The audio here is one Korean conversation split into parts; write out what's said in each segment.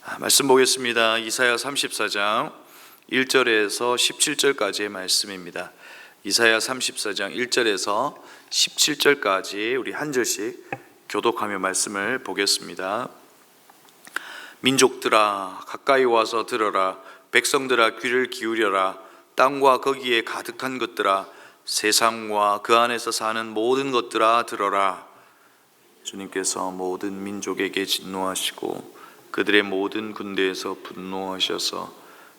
말씀 보겠습니다. 이사야 34장 1절에서 17절까지의 말씀입니다. 이사야 34장 1절에서 17절까지 우리 한 절씩 교독하며 말씀을 보겠습니다. 민족들아 가까이 와서 들어라. 백성들아 귀를 기울여라. 땅과 거기에 가득한 것들아, 세상과 그 안에서 사는 모든 것들아 들어라. 주님께서 모든 민족에게 진노하시고 그들의 모든 군대에서 분노하셔서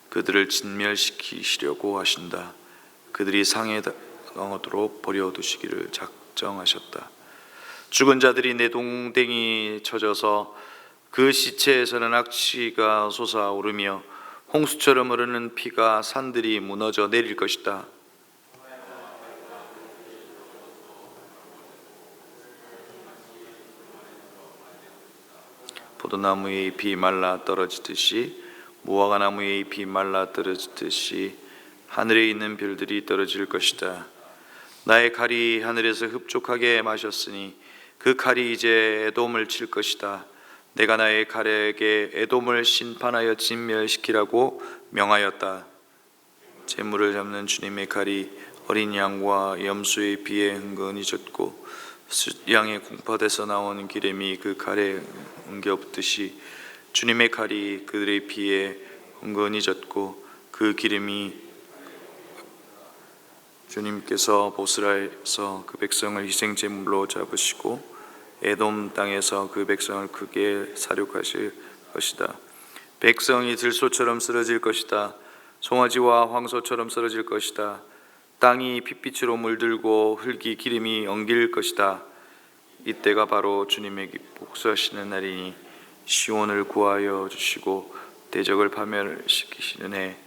그들을 진멸시키시려고 하신다. 그들이 상에 당하도록 버려두시기를 작정하셨다. 죽은 자들이 내 동댕이 쳐져서 그 시체에서는 악취가 솟아오르며 홍수처럼 흐르는 피가 산들이 무너져 내릴 것이다. 포도나무의 잎이 말라 떨어지듯이, 무화과나무의 잎이 말라 떨어지듯이 하늘에 있는 별들이 떨어질 것이다. 나의 칼이 하늘에서 흡족하게 마셨으니 그 칼이 이제 에돔을 칠 것이다. 내가 나의 칼에게 에돔을 심판하여 진멸시키라고 명하였다. 재물을 잡는 주님의 칼이 어린 양과 염소의 피에 흥건히 젖고 양의 공팟에서 나오는 기름이 그 칼에 엉겨붙듯이 주님의 칼이 그들의 피에 흥건히 젖고 그 기름이 주님께서 보스라에서 그 백성을 희생제물로 잡으시고 에돔 땅에서 그 백성을 크게 사륙하실 것이다. 백성이 들소처럼 쓰러질 것이다. 송아지와 황소처럼 쓰러질 것이다. 땅이 핏빛으로 물들고 흙이 기름이 엉길 것이다. 이때가 바로 주님에게 복수하시는 날이니 시온을 구하여 주시고 대적을 파멸시키시는 해,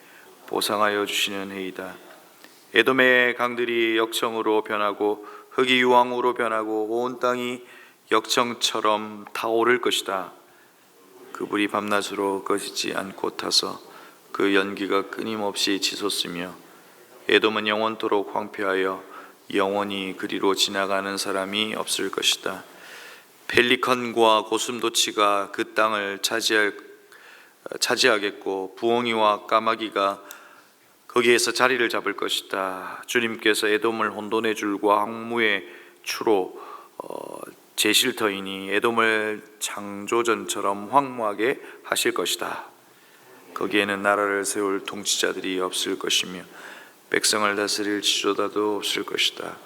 보상하여 주시는 해이다. 에돔의 강들이 역청으로 변하고 흙이 유황으로 변하고 온 땅이 역청처럼 타오를 것이다. 그 불이 밤낮으로 꺼지지 않고 타서 그 연기가 끊임없이 치솟으며 에돔은 영원토록 황폐하여 영원히 그리로 지나가는 사람이 없을 것이다. 펠리컨과 고슴도치가 그 땅을 차지하겠고 부엉이와 까마귀가 거기에서 자리를 잡을 것이다. 주님께서 에돔을 혼돈의 줄과 항무의 추로 제실터이니 에돔을 창조전처럼 황무하게 하실 것이다. 거기에는 나라를 세울 통치자들이 없을 것이며 백성을 다스릴 지도자도 없을 것이다.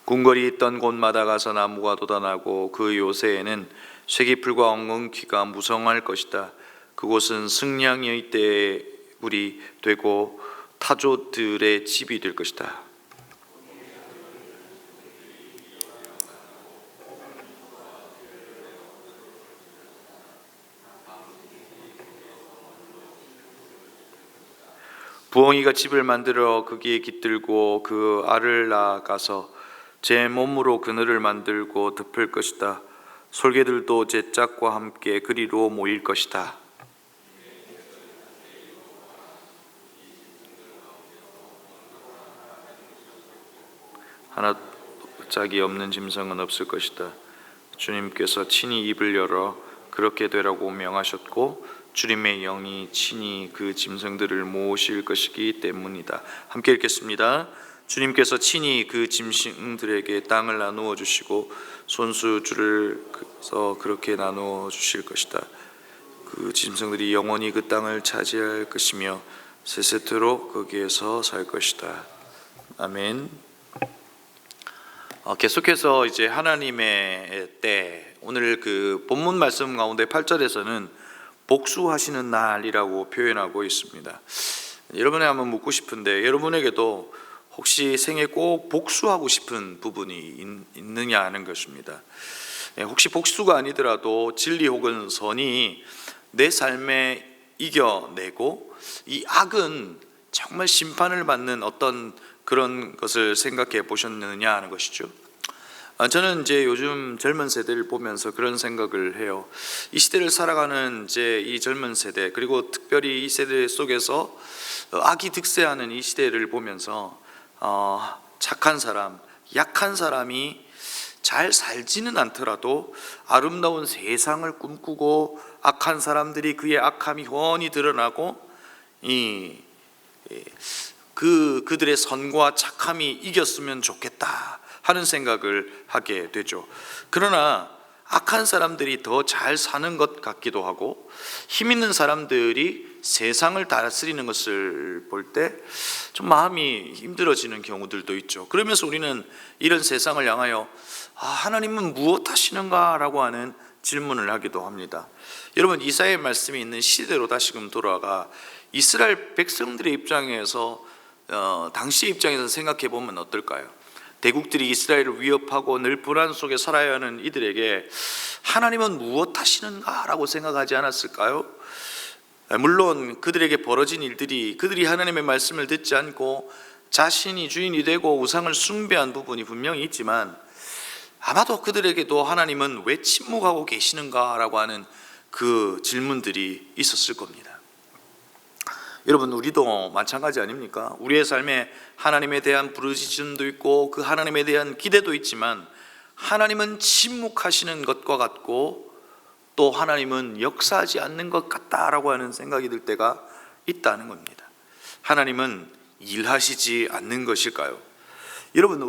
궁궐이 있던 곳마다 가서 나무가 돋아나고 그 요새에는 쇠기풀과 엉겅퀴가 무성할 것이다. 그곳은 승냥의 떼굴이 되고 타조들의 집이 될 것이다. 부엉이가 집을 만들어 거기에 깃들고 그 알을 낳아가서 제 몸으로 그늘을 만들고 덮을 것이다. 솔개들도 제 짝과 함께 그리로 모일 것이다. 하나 짝이 없는 짐승은 없을 것이다. 주님께서 친히 입을 열어 그렇게 되라고 명하셨고 주님의 영이 친히 그 짐승들을 모으실 것이기 때문이다. 함께 읽겠습니다. 주님께서 친히 그 짐승들에게 땅을 나누어 주시고 손수줄을 서 그렇게 나누어 주실 것이다. 그 짐승들이 영원히 그 땅을 차지할 것이며 세세토록 거기에서 살 것이다. 아멘. 계속해서 이제 하나님의 때, 오늘 그 본문 말씀 가운데 8절에서는 복수하시는 날이라고 표현하고 있습니다. 여러분에 한번 묻고 싶은데, 여러분에게도 혹시 생에 꼭 복수하고 싶은 부분이 있느냐 하는 것입니다. 혹시 복수가 아니더라도 진리 혹은 선이 내 삶에 이겨내고 이 악은 정말 심판을 받는 어떤 그런 것을 생각해 보셨느냐 하는 것이죠. 저는 이제 요즘 젊은 세대를 보면서 그런 생각을 해요. 이 시대를 살아가는 이제 이 젊은 세대, 그리고 특별히 이 세대 속에서 악이 득세하는 이 시대를 보면서 착한 사람, 약한 사람이 잘 살지는 않더라도 아름다운 세상을 꿈꾸고 악한 사람들이 그의 악함이 훤히 드러나고 그들의 선과 착함이 이겼으면 좋겠다 하는 생각을 하게 되죠. 그러나 악한 사람들이 더 잘 사는 것 같기도 하고 힘 있는 사람들이 세상을 다스리는 것을 볼 때 좀 마음이 힘들어지는 경우들도 있죠. 그러면서 우리는 이런 세상을 향하여 하나님은 무엇 하시는가 라고 하는 질문을 하기도 합니다. 여러분, 이사야의 말씀이 있는 시대로 다시금 돌아가 이스라엘 백성들의 입장에서 당시의 입장에서 생각해 보면 어떨까요? 대국들이 이스라엘을 위협하고 늘 불안 속에 살아야 하는 이들에게 하나님은 무엇 하시는가 라고 생각하지 않았을까요? 물론 그들에게 벌어진 일들이 그들이 하나님의 말씀을 듣지 않고 자신이 주인이 되고 우상을 숭배한 부분이 분명히 있지만 아마도 그들에게도 하나님은 왜 침묵하고 계시는가 라고 하는 그 질문들이 있었을 겁니다. 여러분, 우리도 마찬가지 아닙니까? 우리의 삶에 하나님에 대한 부르짖음도 있고 그 하나님에 대한 기대도 있지만 하나님은 침묵하시는 것과 같고 또 하나님은 역사하지 않는 것 같다라고 하는 생각이 들 때가 있다는 겁니다. 하나님은 일하시지 않는 것일까요? 여러분,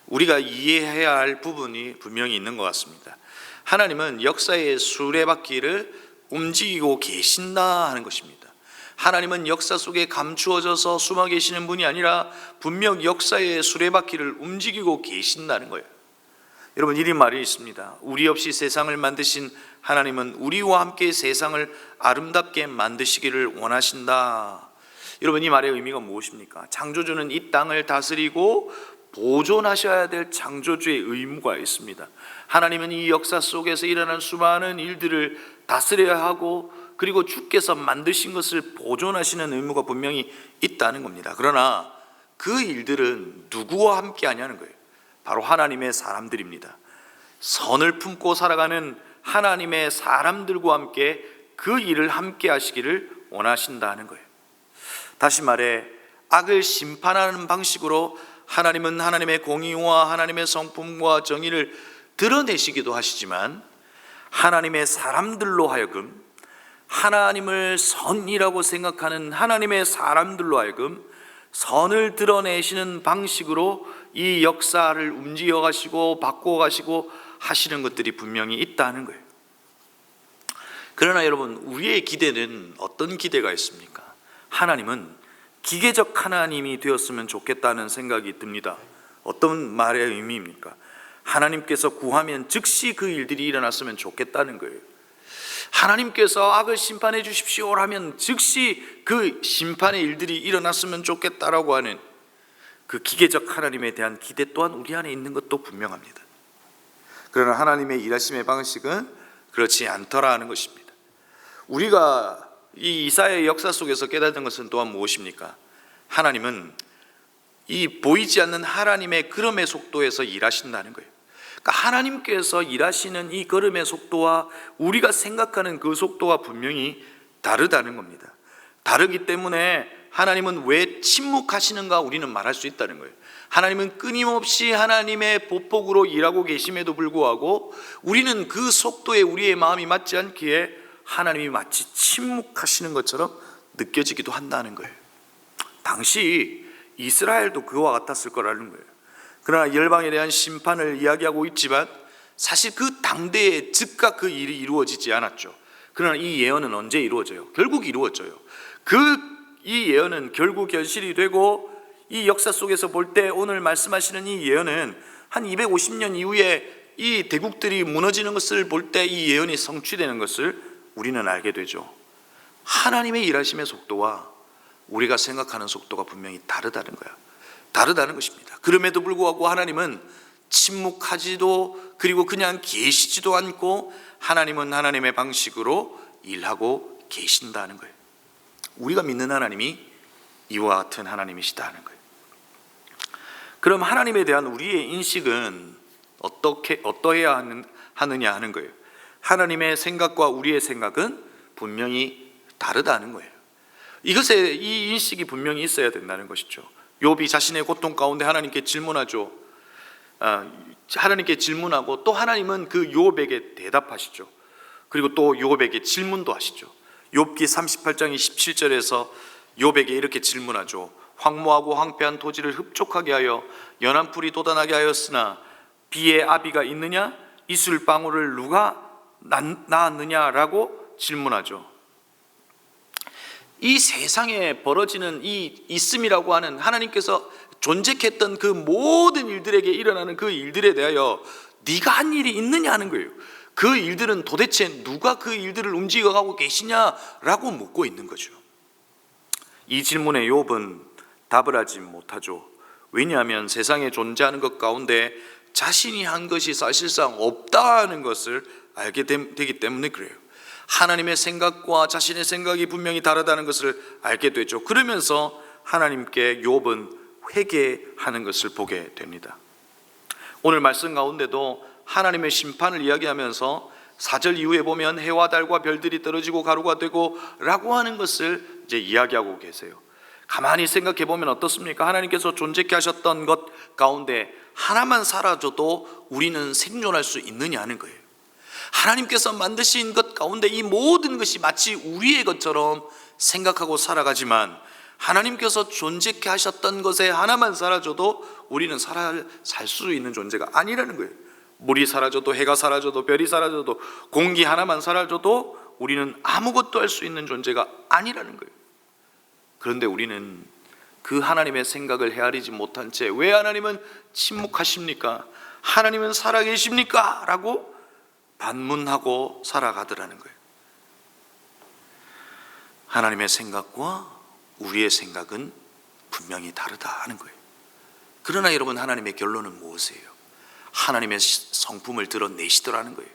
우리가 이해해야 할 부분이 분명히 있는 것 같습니다. 하나님은 역사의 수레바퀴를 움직이고 계신다 하는 것입니다. 하나님은 역사 속에 감추어져서 숨어 계시는 분이 아니라 분명 역사의 수레바퀴를 움직이고 계신다는 거예요. 여러분, 이런 말이 있습니다. 우리 없이 세상을 만드신 하나님은 우리와 함께 세상을 아름답게 만드시기를 원하신다. 여러분, 이 말의 의미가 무엇입니까? 창조주는 이 땅을 다스리고 보존하셔야 될 창조주의 의무가 있습니다. 하나님은 이 역사 속에서 일어난 수많은 일들을 다스려야 하고 그리고 주께서 만드신 것을 보존하시는 의무가 분명히 있다는 겁니다. 그러나 그 일들은 누구와 함께 하냐는 거예요. 바로 하나님의 사람들입니다. 선을 품고 살아가는 하나님의 사람들과 함께 그 일을 함께 하시기를 원하신다는 거예요. 다시 말해 악을 심판하는 방식으로 하나님은 하나님의 공의와 하나님의 성품과 정의를 드러내시기도 하시지만 하나님의 사람들로 하여금 하나님을 선이라고 생각하는 하나님의 사람들로 하여금 선을 드러내시는 방식으로 이 역사를 움직여 가시고 바꿔 가시고 하시는 것들이 분명히 있다는 거예요. 그러나 여러분, 우리의 기대는 어떤 기대가 있습니까? 하나님은 기계적 하나님이 되었으면 좋겠다는 생각이 듭니다. 어떤 말의 의미입니까? 하나님께서 구하면 즉시 그 일들이 일어났으면 좋겠다는 거예요. 하나님께서 악을 심판해 주십시오 하면 즉시 그 심판의 일들이 일어났으면 좋겠다라고 하는 그 기계적 하나님에 대한 기대 또한 우리 안에 있는 것도 분명합니다. 그러나 하나님의 일하심의 방식은 그렇지 않더라 는 것입니다. 우리가 이 이사야의 역사 속에서 깨닫는 것은 또한 무엇입니까? 하나님은 이 보이지 않는 하나님의 걸음의 속도에서 일하신다는 거예요. 그러니까 하나님께서 일하시는 이 걸음의 속도와 우리가 생각하는 그 속도가 분명히 다르다는 겁니다. 다르기 때문에 하나님은 왜 침묵하시는가 우리는 말할 수 있다는 거예요. 하나님은 끊임없이 하나님의 보폭으로 일하고 계심에도 불구하고 우리는 그 속도에 우리의 마음이 맞지 않기에 하나님이 마치 침묵하시는 것처럼 느껴지기도 한다는 거예요. 당시 이스라엘도 그와 같았을 거라는 거예요. 그러나 열방에 대한 심판을 이야기하고 있지만 사실 그 당대에 즉각 그 일이 이루어지지 않았죠. 그러나 이 예언은 언제 이루어져요? 결국 이루어져요. 이 예언은 결국 결실이 되고 이 역사 속에서 볼 때 오늘 말씀하시는 이 예언은 한 250년 이후에 이 대국들이 무너지는 것을 볼 때 이 예언이 성취되는 것을 우리는 알게 되죠. 하나님의 일하심의 속도와 우리가 생각하는 속도가 분명히 다르다는 거야. 다르다는 것입니다. 그럼에도 불구하고 하나님은 침묵하지도 그리고 그냥 계시지도 않고 하나님은 하나님의 방식으로 일하고 계신다는 거예요. 우리가 믿는 하나님이 이와 같은 하나님이시다는 거예요. 그럼 하나님에 대한 우리의 인식은 어떠해야 하느냐 하는 거예요. 하나님의 생각과 우리의 생각은 분명히 다르다는 거예요. 이 인식이 분명히 있어야 된다는 것이죠. 욥이 자신의 고통 가운데 하나님께 질문하죠. 하나님께 질문하고 또 하나님은 그 욥에게 대답하시죠. 그리고 또 욥에게 질문도 하시죠. 욥기 38장 27절에서 욥에게 이렇게 질문하죠. 황무하고 황폐한 토지를 흡족하게 하여 연한 풀이 돋아나게 하였으나 비의 아비가 있느냐? 이슬방울을 누가 낳았느냐라고 질문하죠. 이 세상에 벌어지는 이 있음이라고 하는 하나님께서 존재했던 그 모든 일들에게 일어나는 그 일들에 대하여 네가 한 일이 있느냐 하는 거예요. 그 일들은 도대체 누가 그 일들을 움직여가고 계시냐라고 묻고 있는 거죠. 이 질문에 욥은 답을 하지 못하죠. 왜냐하면 세상에 존재하는 것 가운데 자신이 한 것이 사실상 없다는 것을 알게 되기 때문에 그래요. 하나님의 생각과 자신의 생각이 분명히 다르다는 것을 알게 되죠. 그러면서 하나님께 욥은 회개하는 것을 보게 됩니다. 오늘 말씀 가운데도 하나님의 심판을 이야기하면서 4절 이후에 보면 해와 달과 별들이 떨어지고 가루가 되고 라고 하는 것을 이제 이야기하고 계세요. 가만히 생각해 보면 어떻습니까? 하나님께서 존재케 하셨던 것 가운데 하나만 사라져도 우리는 생존할 수 있느냐 하는 거예요. 하나님께서 만드신 것 가운데 이 모든 것이 마치 우리의 것처럼 생각하고 살아가지만 하나님께서 존재케 하셨던 것에 하나만 사라져도 우리는 살 수 있는 존재가 아니라는 거예요. 물이 사라져도, 해가 사라져도, 별이 사라져도, 공기 하나만 사라져도 우리는 아무것도 할 수 있는 존재가 아니라는 거예요. 그런데 우리는 그 하나님의 생각을 헤아리지 못한 채 왜 하나님은 침묵하십니까? 하나님은 살아계십니까? 라고 반문하고 살아가더라는 거예요. 하나님의 생각과 우리의 생각은 분명히 다르다 하는 거예요. 그러나 여러분, 하나님의 결론은 무엇이에요? 하나님의 성품을 드러내시더라는 거예요.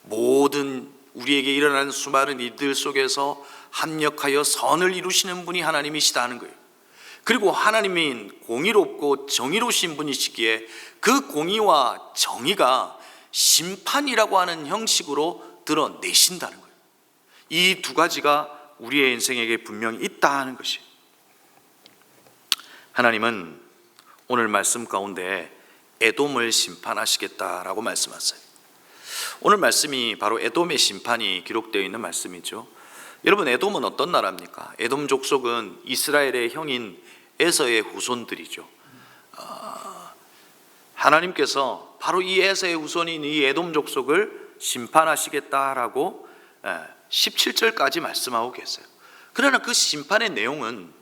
모든 우리에게 일어나는 수많은 일들 속에서 합력하여 선을 이루시는 분이 하나님이시다 하는 거예요. 그리고 하나님은 공의롭고 정의로우신 분이시기에 그 공의와 정의가 심판이라고 하는 형식으로 드러내신다는 거예요. 이 두 가지가 우리의 인생에게 분명히 있다 하는 것이에요. 하나님은 오늘 말씀 가운데 에돔을 심판하시겠다라고 말씀하셨어요. 오늘 말씀이 바로 에돔의 심판이 기록되어 있는 말씀이죠. 여러분, 에돔은 어떤 나라입니까? 에돔 족속은 이스라엘의 형인 에서의 후손들이죠. 하나님께서 바로 이 에서의 후손인 이 에돔 족속을 심판하시겠다라고 17절까지 말씀하고 계세요. 그러나 그 심판의 내용은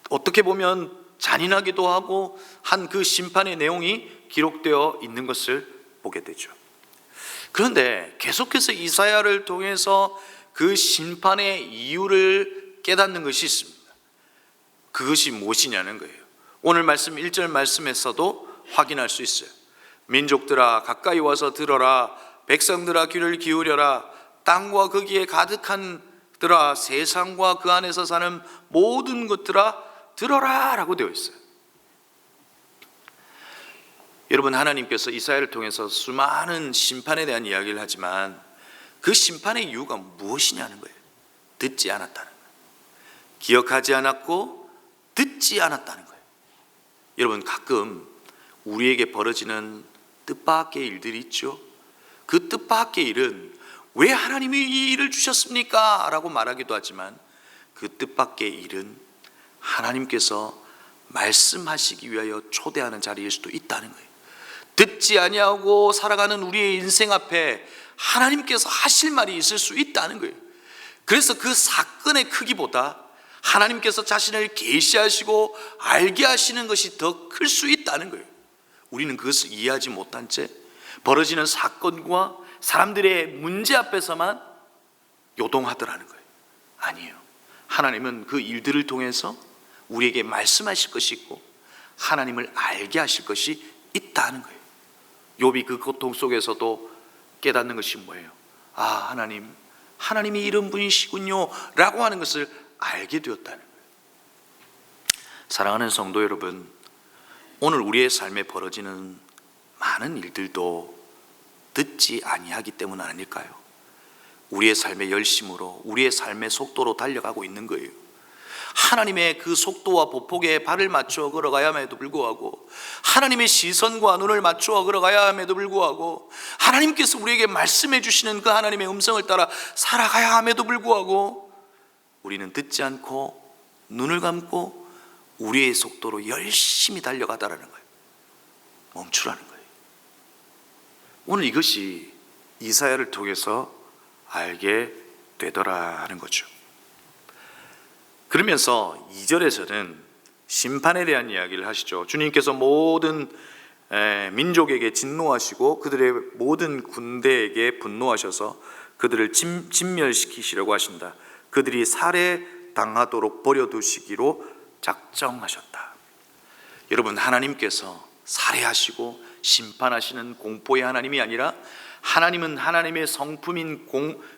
어떻게 보면 잔인하기도 하고 한 그 심판의 내용이 기록되어 있는 것을 보게 되죠. 그런데 계속해서 이사야를 통해서 그 심판의 이유를 깨닫는 것이 있습니다. 그것이 무엇이냐는 거예요. 오늘 말씀 1절 말씀에서도 확인할 수 있어요. 민족들아 가까이 와서 들어라. 백성들아 귀를 기울여라. 땅과 거기에 가득한 들아 세상과 그 안에서 사는 모든 것들아 들어라 라고 되어 있어요. 여러분, 하나님께서 이사야를 통해서 수많은 심판에 대한 이야기를 하지만 그 심판의 이유가 무엇이냐는 거예요. 듣지 않았다는 거예요. 기억하지 않았고 듣지 않았다는 거예요. 여러분, 가끔 우리에게 벌어지는 뜻밖의 일들이 있죠. 그 뜻밖의 일은 왜 하나님이 이 일을 주셨습니까? 라고 말하기도 하지만 그 뜻밖의 일은 하나님께서 말씀하시기 위하여 초대하는 자리일 수도 있다는 거예요. 듣지 아니하고 살아가는 우리의 인생 앞에 하나님께서 하실 말이 있을 수 있다는 거예요. 그래서 그 사건의 크기보다 하나님께서 자신을 계시하시고 알게 하시는 것이 더 클 수 있다는 거예요. 우리는 그것을 이해하지 못한 채 벌어지는 사건과 사람들의 문제 앞에서만 요동하더라는 거예요. 아니에요. 하나님은 그 일들을 통해서 우리에게 말씀하실 것이 있고 하나님을 알게 하실 것이 있다는 거예요. 욥이 그 고통 속에서도 깨닫는 것이 뭐예요? 아, 하나님이 이런 분이시군요 라고 하는 것을 알게 되었다는 거예요. 사랑하는 성도 여러분, 오늘 우리의 삶에 벌어지는 많은 일들도 듣지 아니하기 때문 아닐까요? 우리의 삶의 열심으로, 우리의 삶의 속도로 달려가고 있는 거예요. 하나님의 그 속도와 보폭에 발을 맞추어 걸어가야 함에도 불구하고, 하나님의 시선과 눈을 맞추어 걸어가야 함에도 불구하고, 하나님께서 우리에게 말씀해 주시는 그 하나님의 음성을 따라 살아가야 함에도 불구하고, 우리는 듣지 않고 눈을 감고 우리의 속도로 열심히 달려가다라는 거예요. 멈추라는 거예요. 오늘 이것이 이사야를 통해서 알게 되더라 하는 거죠. 그러면서 2절에서는 심판에 대한 이야기를 하시죠. 주님께서 모든 민족에게 진노하시고 그들의 모든 군대에게 분노하셔서 그들을 진멸시키시려고 하신다. 그들이 살해당하도록 버려두시기로 작정하셨다. 여러분, 하나님께서 살해하시고 심판하시는 공포의 하나님이 아니라, 하나님은 하나님의 성품인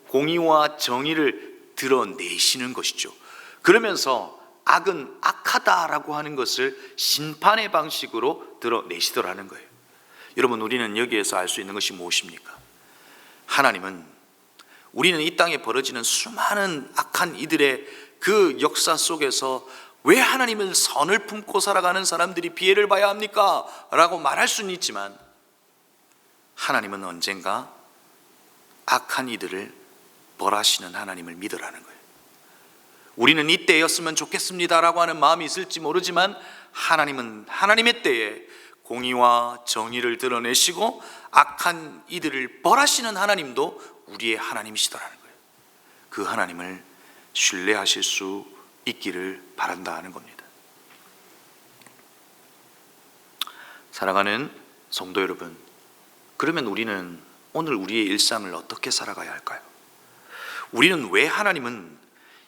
공의와 정의를 드러내시는 것이죠. 그러면서 악은 악하다라고 하는 것을 심판의 방식으로 드러내시더라는 거예요. 여러분, 우리는 여기에서 알 수 있는 것이 무엇입니까? 하나님은, 우리는 이 땅에 벌어지는 수많은 악한 이들의 그 역사 속에서 왜 하나님은 선을 품고 살아가는 사람들이 피해를 봐야 합니까? 라고 말할 수는 있지만, 하나님은 언젠가 악한 이들을 벌하시는 하나님을 믿으라는 거예요. 우리는 이때였으면 좋겠습니다라고 하는 마음이 있을지 모르지만, 하나님은 하나님의 때에 공의와 정의를 드러내시고 악한 이들을 벌하시는 하나님도 우리의 하나님이시더라는 거예요. 그 하나님을 신뢰하실 수 있기를 바란다 하는 겁니다. 사랑하는 성도 여러분, 그러면 우리는 오늘 우리의 일상을 어떻게 살아가야 할까요? 우리는 왜 하나님은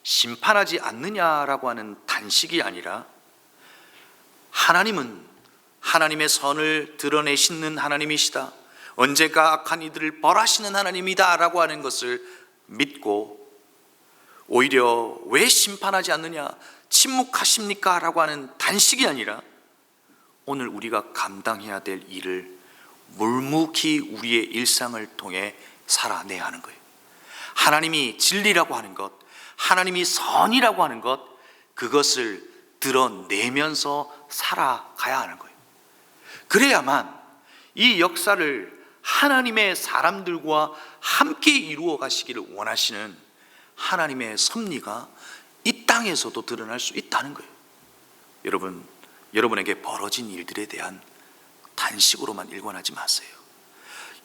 심판하지 않느냐라고 하는 단식이 아니라, 하나님은 하나님의 선을 드러내시는 하나님이시다, 언제가 악한 이들을 벌하시는 하나님이다 라고 하는 것을 믿고, 오히려 왜 심판하지 않느냐, 침묵하십니까? 라고 하는 단식이 아니라, 오늘 우리가 감당해야 될 일을 묵묵히 우리의 일상을 통해 살아내야 하는 거예요. 하나님이 진리라고 하는 것, 하나님이 선이라고 하는 것, 그것을 드러내면서 살아가야 하는 거예요. 그래야만 이 역사를 하나님의 사람들과 함께 이루어 가시기를 원하시는 하나님의 섭리가 이 땅에서도 드러날 수 있다는 거예요. 여러분, 여러분에게 벌어진 일들에 대한 단식으로만 일관하지 마세요.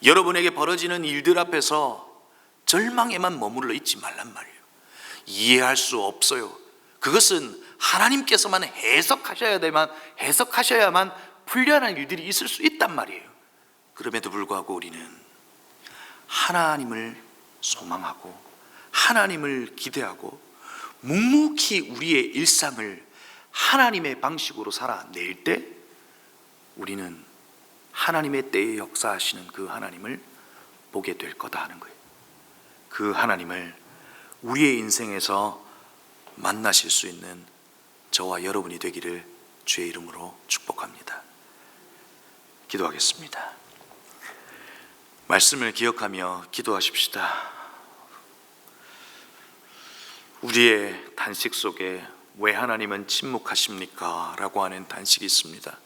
여러분에게 벌어지는 일들 앞에서 절망에만 머물러 있지 말란 말이에요. 이해할 수 없어요. 그것은 하나님께서만 해석하셔야만 풀려나는 일들이 있을 수 있단 말이에요. 그럼에도 불구하고 우리는 하나님을 소망하고 하나님을 기대하고 묵묵히 우리의 일상을 하나님의 방식으로 살아낼 때, 우리는 하나님의 때에 역사하시는 그 하나님을 보게 될 거다 하는 거예요. 그 하나님을 우리의 인생에서 만나실 수 있는 저와 여러분이 되기를 주의 이름으로 축복합니다. 기도하겠습니다. 말씀을 기억하며 기도하십시다. 우리의 단식 속에 왜 하나님은 침묵하십니까? 라고 하는 단식이 있습니다.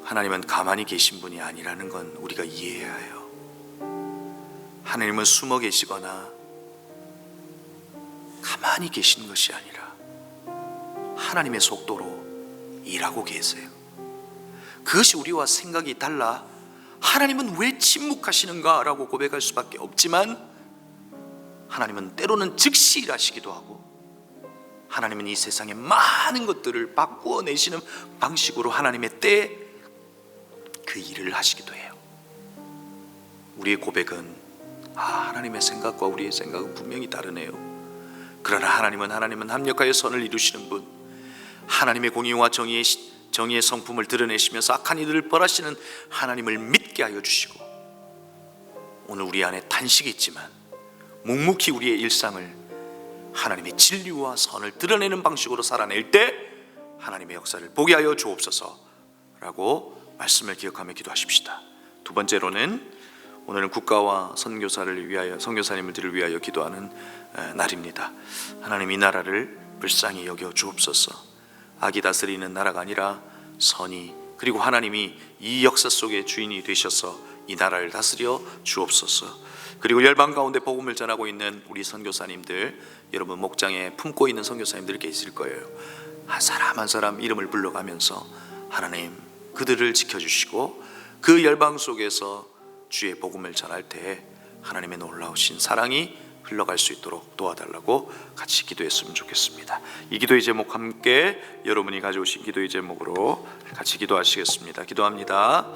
하나님은 가만히 계신 분이 아니라는 건 우리가 이해해야 해요. 하나님은 숨어 계시거나 가만히 계시는 것이 아니라 하나님의 속도로 일하고 계세요. 그것이 우리와 생각이 달라 하나님은 왜 침묵하시는가 라고 고백할 수밖에 없지만, 하나님은 때로는 즉시 일하시기도 하고, 하나님은 이 세상의 많은 것들을 바꾸어 내시는 방식으로 하나님의 때에 그 일을 하시기도 해요. 우리의 고백은 하나님의 생각과 우리의 생각은 분명히 다르네요. 그러나 하나님은 합력하여 선을 이루시는 분, 하나님의 공의와 정의의 성품을 드러내시면서 악한 이들을 벌하시는 하나님을 믿게 하여 주시고, 오늘 우리 안에 탄식이 있지만 묵묵히 우리의 일상을 하나님의 진리와 선을 드러내는 방식으로 살아낼 때 하나님의 역사를 보게 하여 주옵소서 라고 말씀을 기억하며 기도하십시다. 두 번째로는 오늘은 국가와 선교사를 위하여, 선교사님들을 위하여 기도하는 날입니다. 하나님, 이 나라를 불쌍히 여겨 주옵소서. 악이 다스리는 나라가 아니라 선이, 그리고 하나님이 이 역사 속의 주인이 되셔서 이 나라를 다스려 주옵소서. 그리고 열방 가운데 복음을 전하고 있는 우리 선교사님들, 여러분 목장에 품고 있는 선교사님들 계실 거예요. 한 사람 한 사람 이름을 불러가면서 하나님 그들을 지켜주시고 그 열방 속에서 주의 복음을 전할 때 하나님의 놀라우신 사랑이 흘러갈 수 있도록 도와달라고 같이 기도했으면 좋겠습니다. 이 기도의 제목 함께 여러분이 가져오신 기도의 제목으로 같이 기도하시겠습니다. 기도합니다.